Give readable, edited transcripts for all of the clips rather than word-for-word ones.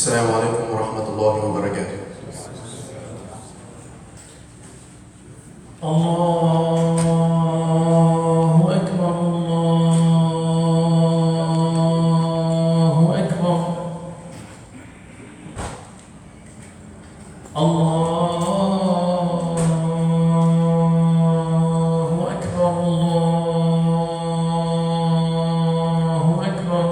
السلام عليكم ورحمة الله وبركاته. الله أكبر الله أكبر الله أكبر الله أكبر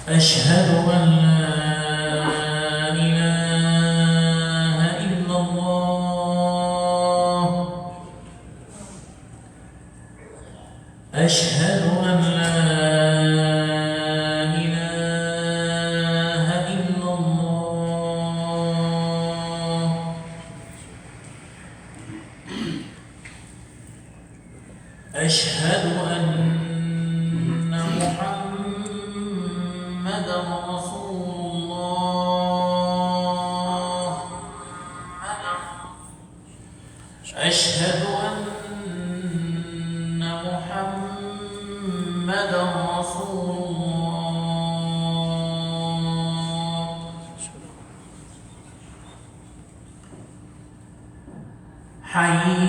أشهد أن لا إله إلا الله أشهد أن لا إله إلا الله أشهد أن محمدًا رسول الله أشهد أن محمدًا رسول الله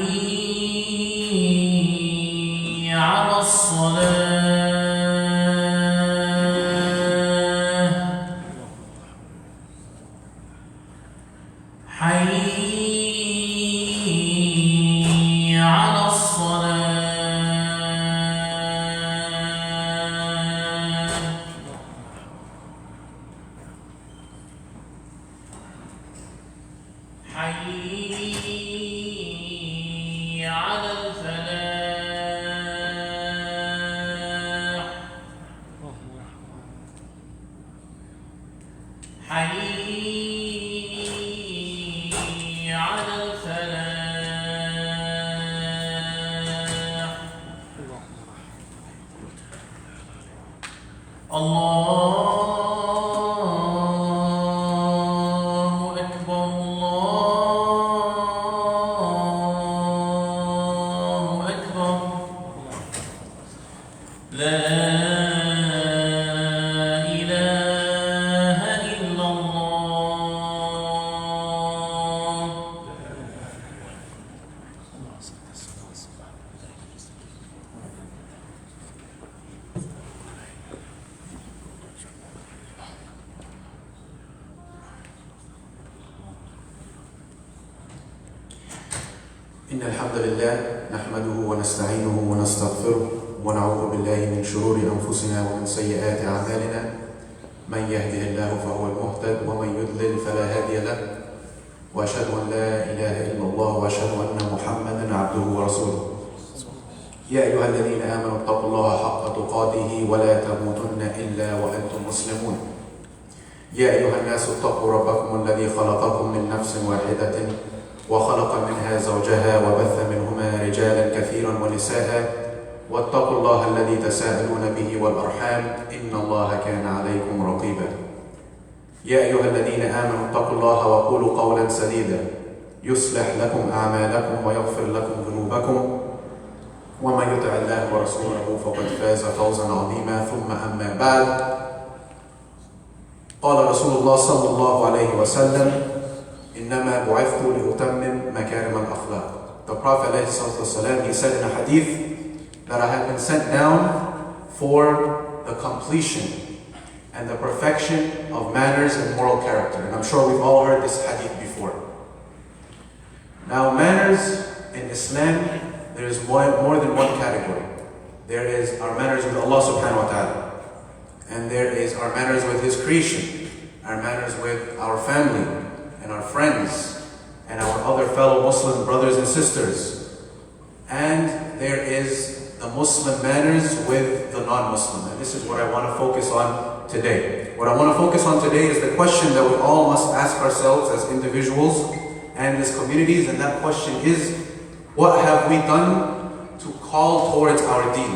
حي على الصلاة حي على الصلاة حي على الفلاح حي على الفلاح الله أكبر الله أكبر لا إله إلا الله إن الحمد لله نحمده ونستعينه ونستغفره ونعوذ بالله من شرور أنفسنا ومن سيئات أعمالنا من يهده الله فهو المهتد ومن يضلل فلا هادي له وأشهد أن لا إله إلا الله وأشهد أن محمدا عبده ورسوله يا أيها الذين آمنوا اتقوا الله حق تقاته ولا تموتن إلا وأنتم مسلمون يا أيها الناس اتقوا ربكم الذي خلقكم من نفس واحدة وخلق منها زوجها وبث منهما رجالا كثيرا ونساء واتقوا الله الذي تساءلون به والأرحام إن الله كان عليكم رقيبا يا أيها الذين آمنوا اتقوا الله وقولوا قولا سديدا يصلح لكم أعمالكم ويغفر لكم ذنوبكم ومن يطع الله ورسوله فقد فاز فوزا عظيما ثم أما بعد قال رسول الله صلى الله عليه وسلم إنما بعثت لأتمم مكارم الأخلاق. The Prophet ﷺ, he said in a hadith that I have been sent down for the completion and the perfection of manners and moral character. And I'm sure we've all heard this hadith before. Now manners in Islam, there is more than one category. There is our manners with Allah subhanahu wa ta'ala. And there is our manners with His creation, our manners with our family, and our friends, and our other fellow Muslim brothers and sisters. And there is the Muslim manners with the non-Muslim. And this is what I want to focus on today. What I want to focus on today is the question that we all must ask ourselves as individuals and as communities, and that question is, what have we done to call towards our deen?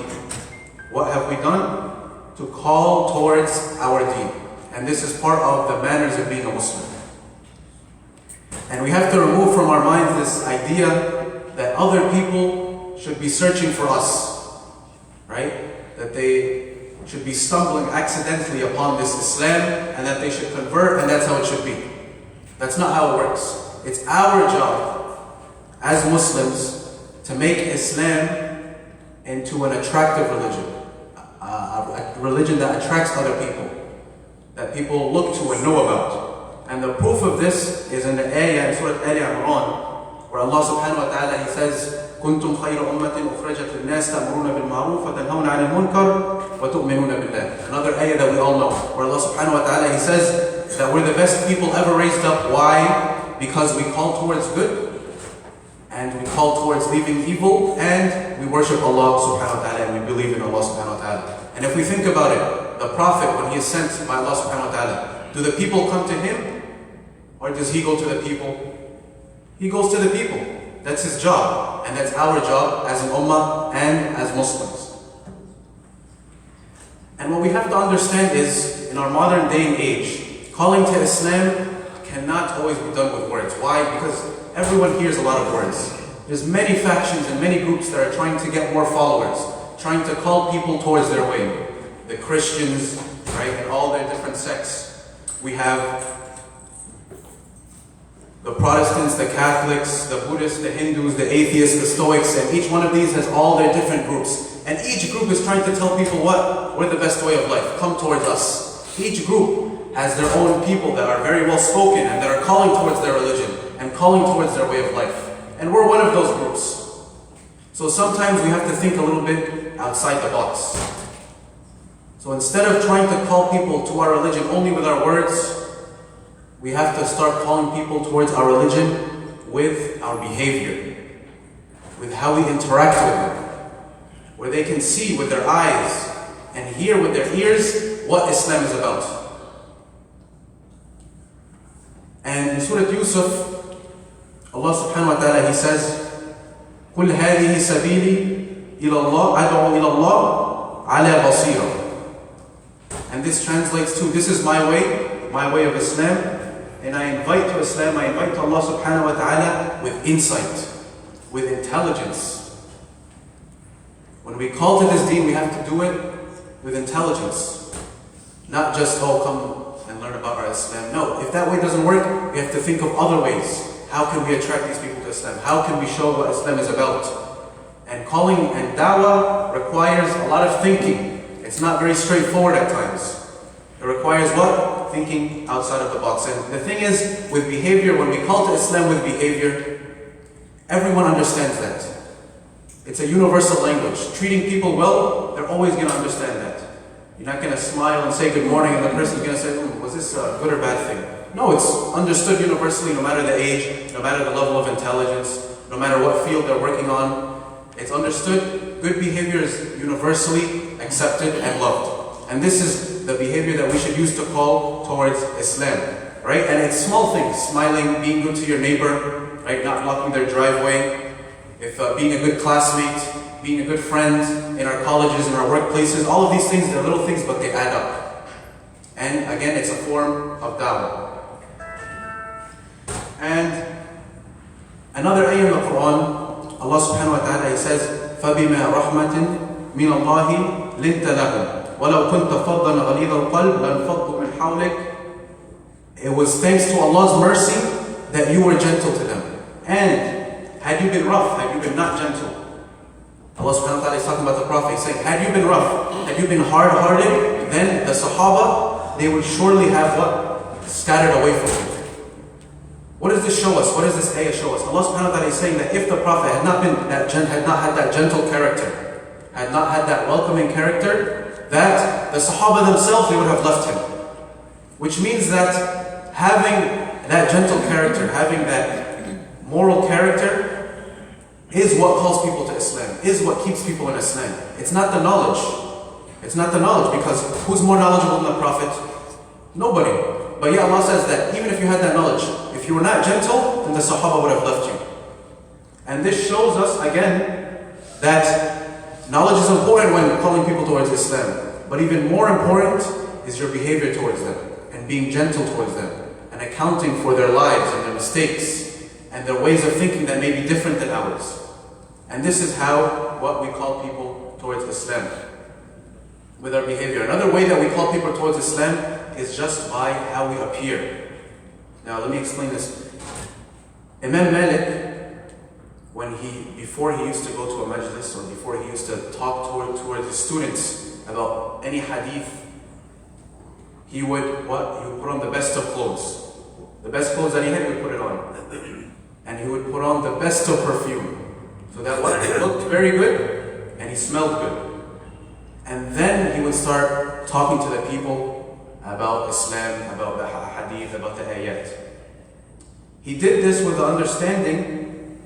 What have we done to call towards our deen? And this is part of the manners of being a Muslim. And we have to remove from our minds this idea that other people should be searching for us, right? that they should be stumbling accidentally upon this Islam and that they should convert and that's how it should be. That's not how it works. It's our job as Muslims to make Islam into an attractive religion. A religion that attracts other people, that people look to and know about. And the proof of this is in the ayah in Surah Al-Imran, where Allah subhanahu wa ta'ala, He says, كنتم خير أمة أخرجت للناس تأمرون بالمعروف وتنهون عن المنكر وتؤمنون بالله. Another ayah that we all know, where Allah subhanahu wa ta'ala, He says that we're the best people ever raised up. Why? Because we call towards good, and we call towards leaving evil, and we worship Allah subhanahu wa ta'ala, and we believe in Allah subhanahu wa ta'ala. And if we think about it, the Prophet, when he is sent by Allah subhanahu wa ta'ala, do the people come to him? Or does he go to the people? He goes to the people. That's his job. And that's our job as an ummah and as Muslims. And what we have to understand is, in our modern day and age, calling to Islam cannot always be done with words. Why? Because everyone hears a lot of words. There's many factions and many groups that are trying to get more followers, trying to call people towards their way. The Christians, right, and all their different sects. We have the Protestants, the Catholics, the Buddhists, the Hindus, the atheists, the Stoics, and each one of these has all their different groups. And each group is trying to tell people what? We're the best way of life. Come towards us. Each group has their own people that are very well spoken and that are calling towards their religion and calling towards their way of life. And we're one of those groups. So sometimes we have to think a little bit outside the box. So instead of trying to call people to our religion only with our words, we have to start calling people towards our religion with our behavior, with how we interact with them, where they can see with their eyes and hear with their ears what Islam is about. And in Surah Yusuf, Allah subhanahu wa ta'ala, He says, قُلْ هَذِهِ سَبِيلِي إِلَى اللَّهِ أَدْعُو إِلَى اللَّهِ عَلَى بَصِيرًا. And this translates to, this is my way of Islam. And I invite to Islam, I invite to Allah subhanahu wa ta'ala with insight, with intelligence. When we call to this deen, we have to do it with intelligence. Not just, oh, come and learn about our Islam. No, if that way doesn't work, we have to think of other ways. How can we attract these people to Islam? How can we show what Islam is about? And calling and da'wah requires a lot of thinking. It's not very straightforward at times. It requires what? Thinking outside of the box. And the thing is, with behavior, when we call to Islam with behavior, everyone understands that. It's a universal language. Treating people well, they're always going to understand that. You're not going to smile and say good morning and the person's going to say, was this a good or bad thing? No, it's understood universally, no matter the age, no matter the level of intelligence, no matter what field they're working on. It's understood. Good behavior is universally accepted and loved. And this is the behavior that we should use to call towards Islam, right? And it's small things, smiling, being good to your neighbor, right? Not blocking their driveway, being a good classmate, being a good friend in our colleges, in our workplaces. All of these things, they're little things, but they add up. And again, it's a form of da'wah. And another ayah in the Quran, Allah subhanahu wa ta'ala, He says, فَبِمَا رَحْمَةٍ مِنَ اللَّهِ لِنْتَ لَهُمْ وَلَوْ كُنْتَ فَضًّا غَلِيظَ الْقَلْبِ لَانْفَضُّوا مِنْ حَوْلِكَ. It was thanks to Allah's mercy that you were gentle to them. And had you been rough, had you been not gentle, Allah subhanahu wa ta'ala is talking about the Prophet. He's saying, had you been rough, had you been hard-hearted, then the Sahaba, they would surely have what? Scattered away from you. What does this show us? What does this ayah show us? Allah subhanahu wa ta'ala is saying that if the Prophet had not had that gentle character, had not had that welcoming character, that the Sahaba themselves, they would have left him. Which means that having that gentle character, having that moral character, is what calls people to Islam, is what keeps people in Islam. It's not the knowledge. It's not the knowledge, because who's more knowledgeable than the Prophet? Nobody. But yet Allah says that even if you had that knowledge, if you were not gentle, then the Sahaba would have left you. And this shows us, again, that knowledge is important when calling people towards Islam. But even more important is your behavior towards them, and being gentle towards them, and accounting for their lives and their mistakes, and their ways of thinking that may be different than ours. And this is how, what we call people towards Islam. with our behavior. Another way that we call people towards Islam is just by how we appear. Now let me explain this. Imam Malik, before he used to go to a majlis, or before he used to talk toward his students about any hadith, he would what? He would put on the best of clothes. The best clothes that he had, he would put it on. And he would put on the best of perfume. So that what? It looked very good, and he smelled good. And then he would start talking to the people about Islam, about the hadith, about the ayat. He did this with the understanding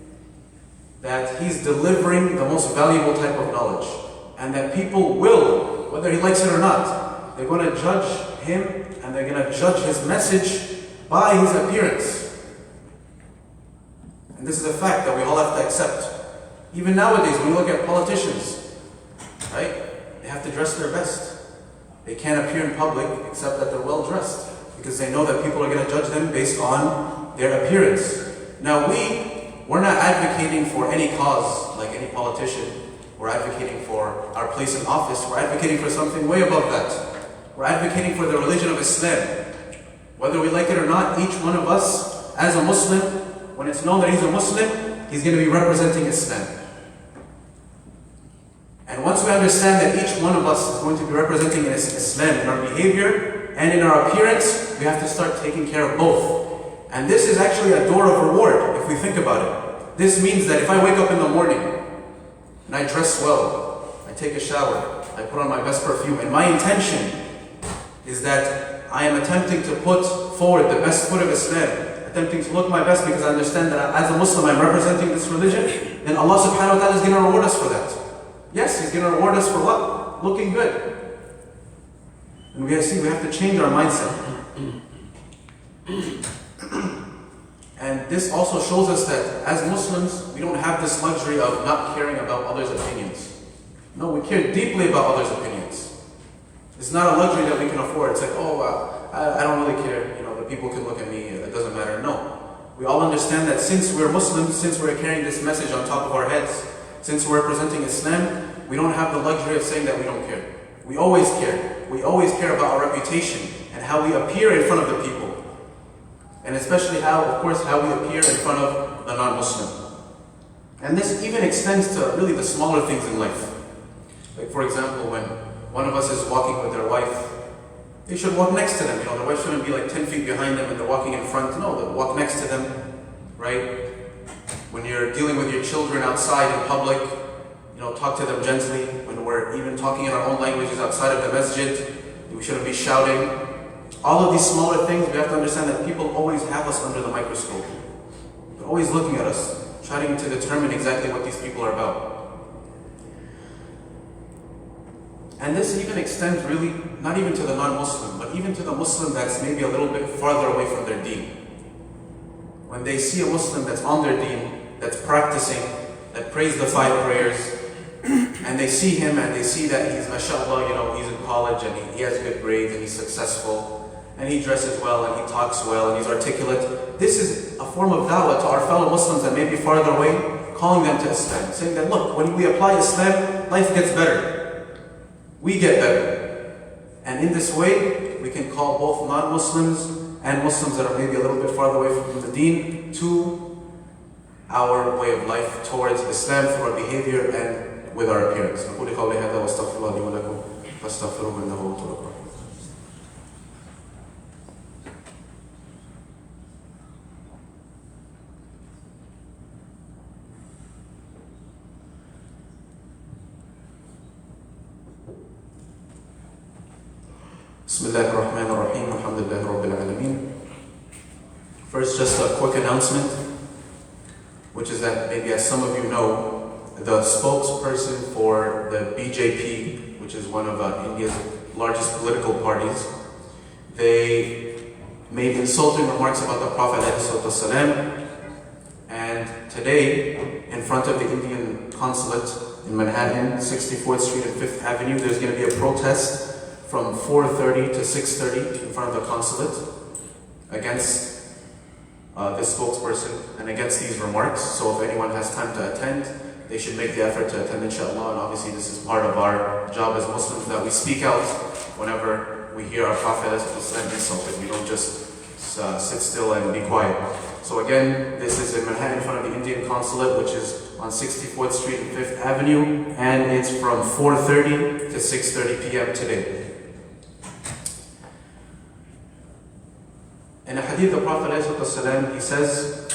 that he's delivering the most valuable type of knowledge, and that people will, whether he likes it or not, they're going to judge him and they're going to judge his message by his appearance. And this is a fact that we all have to accept. Even nowadays, when you look at politicians, right? They have to dress their best. They can't appear in public except that they're well dressed, because they know that people are going to judge them based on their appearance. Now we're not advocating for any cause like any politician. We're advocating for our place in office. We're advocating for something way above that. We're advocating for the religion of Islam. Whether we like it or not, each one of us as a Muslim, when it's known that he's a Muslim, he's going to be representing Islam. And once we understand that each one of us is going to be representing Islam in our behavior and in our appearance, we have to start taking care of both. And this is actually a door of reward, if we think about it. This means that if I wake up in the morning and I dress well, I take a shower, I put on my best perfume, and my intention is that I am attempting to put forward the best foot of Islam, attempting to look my best because I understand that as a Muslim I'm representing this religion, then Allah subhanahu wa ta'ala is going to reward us for that. Yes, He's going to reward us for what? Looking good. And we have to change our mindset. And this also shows us that as Muslims, we don't have this luxury of not caring about others' opinions. No, we care deeply about others' opinions. It's not a luxury that we can afford. It's like, I don't really care. The people can look at me. It doesn't matter. No. We all understand that since we're Muslims, since we're carrying this message on top of our heads, since we're representing Islam, we don't have the luxury of saying that we don't care. We always care. We always care about our reputation and how we appear in front of the people. And especially how we appear in front of the non-Muslim. And this even extends to really the smaller things in life. Like for example, when one of us is walking with their wife, they should walk next to them. Their wife shouldn't be like 10 feet behind them and they're walking in front. No, they walk next to them, right? When you're dealing with your children outside in public, talk to them gently. When we're even talking in our own languages outside of the masjid, we shouldn't be shouting. All of these smaller things, we have to understand that people always have us under the microscope. They're always looking at us, trying to determine exactly what these people are about. And this even extends really, not even to the non-Muslim, but even to the Muslim that's maybe a little bit farther away from their deen. When they see a Muslim that's on their deen, that's practicing, that prays the 5 prayers, and they see him and they see that he's, mashallah, he's in college and he has good grades and he's successful, and he dresses well and he talks well and he's articulate. This is a form of da'wah to our fellow Muslims that may be farther away, calling them to Islam, saying that look, when we apply Islam, life gets better. We get better. And in this way, we can call both non-Muslims and Muslims that are maybe a little bit farther away from the deen to our way of life towards Islam through our behavior and with our appearance. أقول قولي هذا واستغفر الله لي ولكم فاستغفروه إنه هو الغفور الرحيم. بسم الله الرحمن الرحيم الحمد لله رب العالمين. First, just a quick announcement, which is that maybe as some of you know, the spokesperson for the BJP, which is one of India's largest political parties, they made insulting remarks about the Prophet ﷺ, and today, in front of the Indian consulate in Manhattan, 64th Street and 5th Avenue, there's going to be a protest from 4:30 to 6:30 in front of the consulate against this spokesperson and against these remarks. So if anyone has time to attend, they should make the effort to attend inshallah. And obviously this is part of our job as Muslims, that we speak out whenever we hear our Prophet insulted. We don't just sit still and be quiet. So again, this is in Manhattan in front of the Indian Consulate, which is on 64th Street and 5th Avenue, and it's from 4:30 to 6:30 p.m. today. In a hadith, the Prophet ﷺ, he says,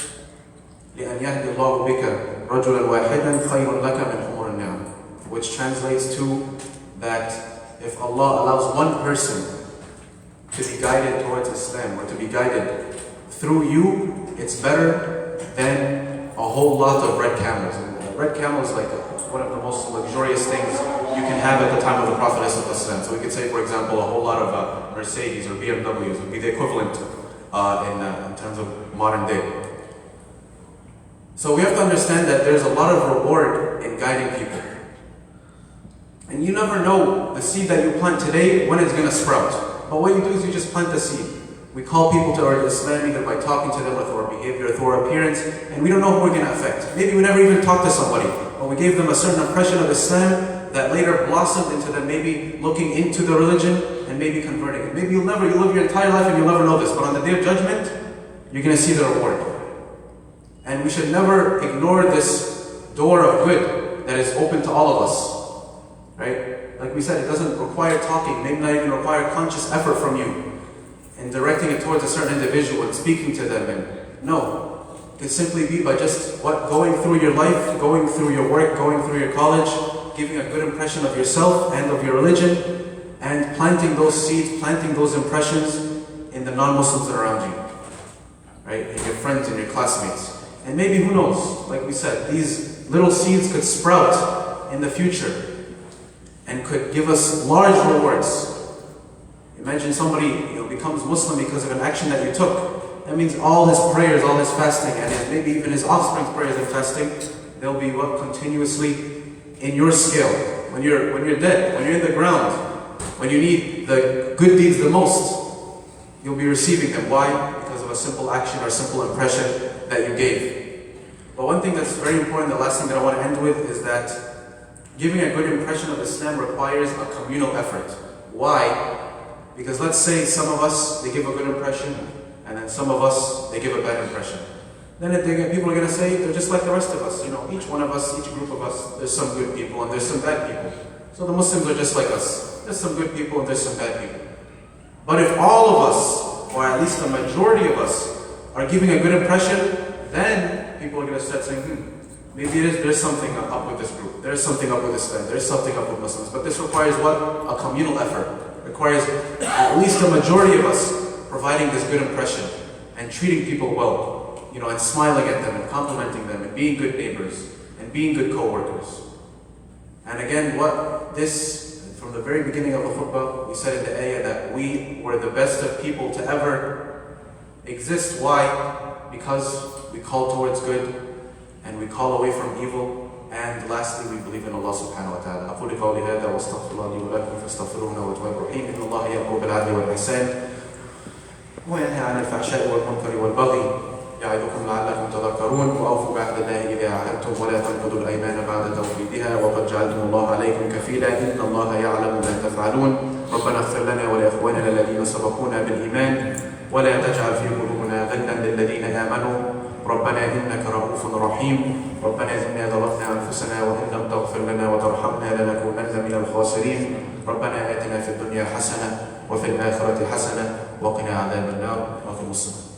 لِأَنْ يَهْدِ اللَّهُ بِكَ رَجُلًا وَاحِدًا خَيْرٌ لَكَ مِنْ حُمُرِ النِّعَمِ, which translates to that if Allah allows one person to be guided towards Islam, or to be guided through you, it's better than a whole lot of red camels. And a red camel is like one of the most luxurious things you can have at the time of the Prophet ﷺ. So we could say, for example, a whole lot of Mercedes or BMWs would be the equivalent in terms of modern day. So we have to understand that there's a lot of reward in guiding people. And you never know the seed that you plant today when it's going to sprout. But what you do is you just plant the seed. We call people to our Islam either by talking to them or through our behavior, or through our appearance, and we don't know who we're going to affect. Maybe we never even talked to somebody, but we gave them a certain impression of Islam that later blossomed into them maybe looking into the religion and maybe converting. And maybe you'll live your entire life and you'll never know this, but on the day of judgment, you're going to see the reward. And we should never ignore this door of good that is open to all of us. Right? Like we said, it doesn't require talking, maybe not even require conscious effort from you, and directing it towards a certain individual and speaking to them. And no, it can simply be by just going through your life, going through your work, going through your college, giving a good impression of yourself and of your religion, and planting those seeds, planting those impressions in the non-Muslims that are around you, right? In your friends and your classmates. And maybe, who knows, like we said, these little seeds could sprout in the future and could give us large rewards. Imagine somebody becomes Muslim because of an action that you took. That means all his prayers, all his fasting, and maybe even his offspring's prayers and fasting, they'll be continuously in your scale. When you're dead, when you're in the ground, when you need the good deeds the most, you'll be receiving them. Why? Because of a simple action or simple impression that you gave. But one thing that's very important, the last thing that I want to end with, is that giving a good impression of Islam requires a communal effort. Why? Because let's say some of us, they give a good impression, and then some of us, they give a bad impression. Then people are going to say, they're just like the rest of us. Each one of us, each group of us, there's some good people and there's some bad people. So the Muslims are just like us. There's some good people and there's some bad people. But if all of us, or at least the majority of us, are giving a good impression, then people are going to start saying, maybe there's something up with this group. There's something up with Islam. There's something up with Muslims. But this requires what? A communal effort. It requires at least a majority of us providing this good impression and treating people well, and smiling at them and complimenting them and being good neighbors and being good co-workers. And again, from the very beginning of the khutbah, we said in the ayah that we were the best of people to ever exist. Why? Because we call towards good and we call away from evil. And lastly, we believe in Allah subhanahu wa ta'ala. أقول قولي هذا وأستغفر الله لي ولكم فاستغفروه وتوبوا إبراهيم إن الله يأمر بالعدل والإحسان وينهى عن الفحشاء والمنكر والبغي يعظكم لعلكم تذكرون وأوفوا بعهد الله إذا عاهدتم ولا تنقضوا الأيمان بعد توكيدها وقد جعلتم الله عليكم كفيلا إن الله يعلم ما تفعلون ربنا اغفر لنا ولإخواننا الذين سبقونا بالإيمان ولا تجعل في قلوبنا غلا للذين آمنوا ربنا إنك رؤوف رحيم ربنا إنا ظلمنا أنفسنا وإن لم تغفر لنا وترحمنا لنكونن من الخاسرين ربنا آتنا في الدنيا حسنة وفي الآخرة حسنة وقنا عذاب النار وقنا الصلاة